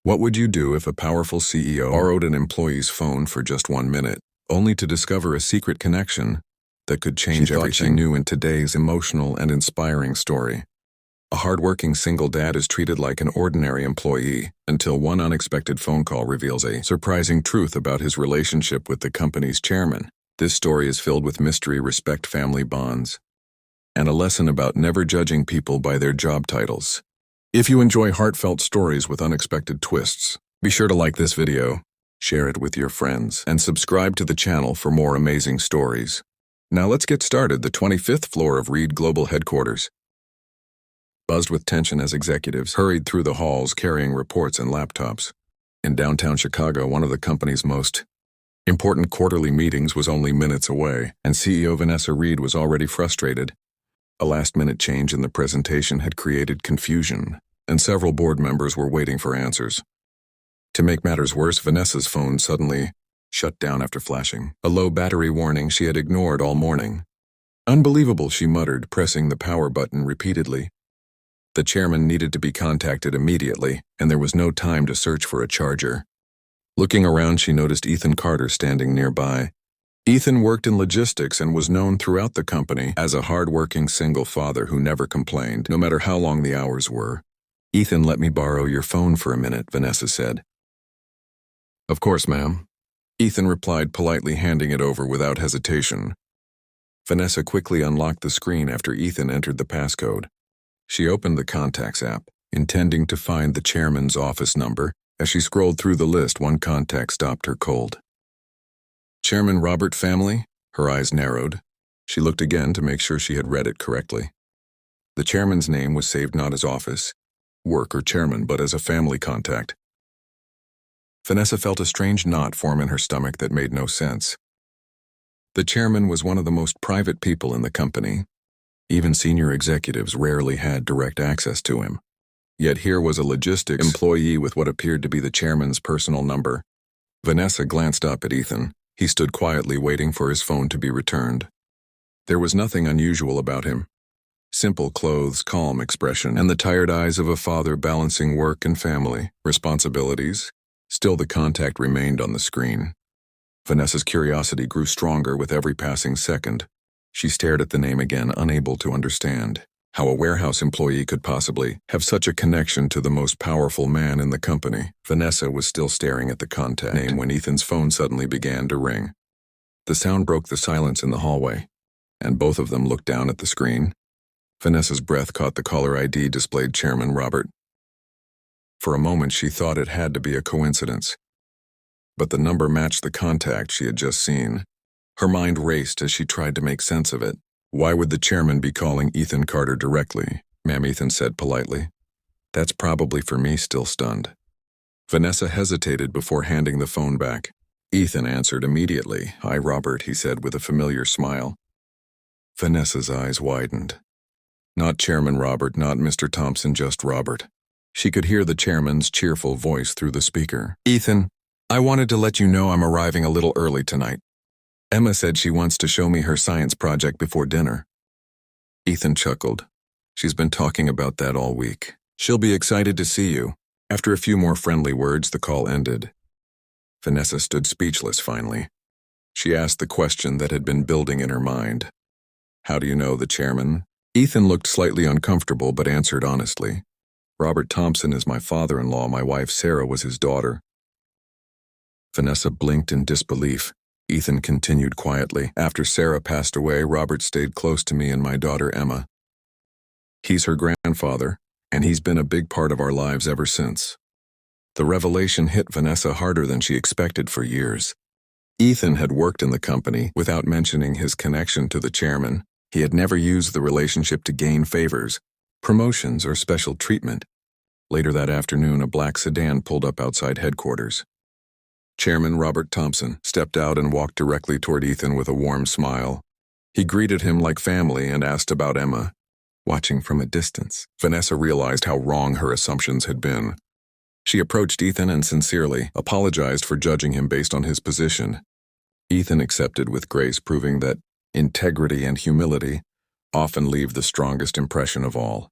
What would you do if a powerful CEO borrowed an employee's phone for just 1 minute, only to discover a secret connection that could change everything she knew in today's emotional and inspiring story? A hardworking single dad is treated like an ordinary employee until one unexpected phone call reveals a surprising truth about his relationship with the company's chairman. This story is filled with mystery, respect, family bonds, and a lesson about never judging people by their job titles. If you enjoy heartfelt stories with unexpected twists, be sure to like this video, share it with your friends, and subscribe to the channel for more amazing stories. Now let's get started. The 25th floor of Reed Global Headquarters buzzed with tension as executives hurried through the halls carrying reports and laptops. In downtown Chicago, one of the company's most important quarterly meetings was only minutes away, and CEO Vanessa Reed was already frustrated. A last-minute change in the presentation had created confusion, and several board members were waiting for answers. To make matters worse, Vanessa's phone suddenly shut down after flashing a low battery warning she had ignored all morning. "Unbelievable," she muttered, pressing the power button repeatedly. The chairman needed to be contacted immediately, and there was no time to search for a charger. Looking around, she noticed Ethan Carter standing nearby. Ethan worked in logistics and was known throughout the company as a hard-working single father who never complained, no matter how long the hours were. "Ethan, let me borrow your phone for a minute," Vanessa said. "Of course, ma'am," Ethan replied, politely handing it over without hesitation. Vanessa quickly unlocked the screen after Ethan entered the passcode. She opened the Contacts app, intending to find the chairman's office number. As she scrolled through the list, one contact stopped her cold. "Chairman Robert Family?" Her eyes narrowed. She looked again to make sure she had read it correctly. The chairman's name was saved not as office, work, or chairman, but as a family contact. Vanessa felt a strange knot form in her stomach that made no sense. The chairman was one of the most private people in the company. Even senior executives rarely had direct access to him. Yet here was a logistics employee with what appeared to be the chairman's personal number. Vanessa glanced up at Ethan. He stood quietly waiting for his phone to be returned. There was nothing unusual about him. Simple clothes, calm expression, and the tired eyes of a father balancing work and family responsibilities. Still, the contact remained on the screen. Vanessa's curiosity grew stronger with every passing second. She stared at the name again, unable to understand how a warehouse employee could possibly have such a connection to the most powerful man in the company. Vanessa was still staring at the contact name when Ethan's phone suddenly began to ring. The sound broke the silence in the hallway, and both of them looked down at the screen. Vanessa's breath caught the caller ID displayed Chairman Robert. For a moment, she thought it had to be a coincidence, but the number matched the contact she had just seen. Her mind raced as she tried to make sense of it. Why would the chairman be calling Ethan Carter directly? "Ma'am," Ethan said politely. "That's probably for me," still stunned. Vanessa hesitated before handing the phone back. Ethan answered immediately. "Hi, Robert," he said with a familiar smile. Vanessa's eyes widened. Not Chairman Robert, not Mr. Thompson, just Robert. She could hear the chairman's cheerful voice through the speaker. "Ethan, I wanted to let you know I'm arriving a little early tonight. Emma said she wants to show me her science project before dinner." Ethan chuckled. "She's been talking about that all week. She'll be excited to see you." After a few more friendly words, the call ended. Vanessa stood speechless finally. She asked the question that had been building in her mind. "How do you know the chairman?" Ethan looked slightly uncomfortable but answered honestly. "Robert Thompson is my father-in-law. My wife Sarah was his daughter." Vanessa blinked in disbelief. Ethan continued quietly. "After Sarah passed away, Robert stayed close to me and my daughter Emma. He's her grandfather, and he's been a big part of our lives ever since." The revelation hit Vanessa harder than she expected. For years, Ethan had worked in the company without mentioning his connection to the chairman. He had never used the relationship to gain favors, promotions, or special treatment. Later that afternoon, a black sedan pulled up outside headquarters. Chairman Robert Thompson stepped out and walked directly toward Ethan with a warm smile. He greeted him like family and asked about Emma. Watching from a distance, Vanessa realized how wrong her assumptions had been. She approached Ethan and sincerely apologized for judging him based on his position. Ethan accepted with grace, proving that integrity and humility often leave the strongest impression of all.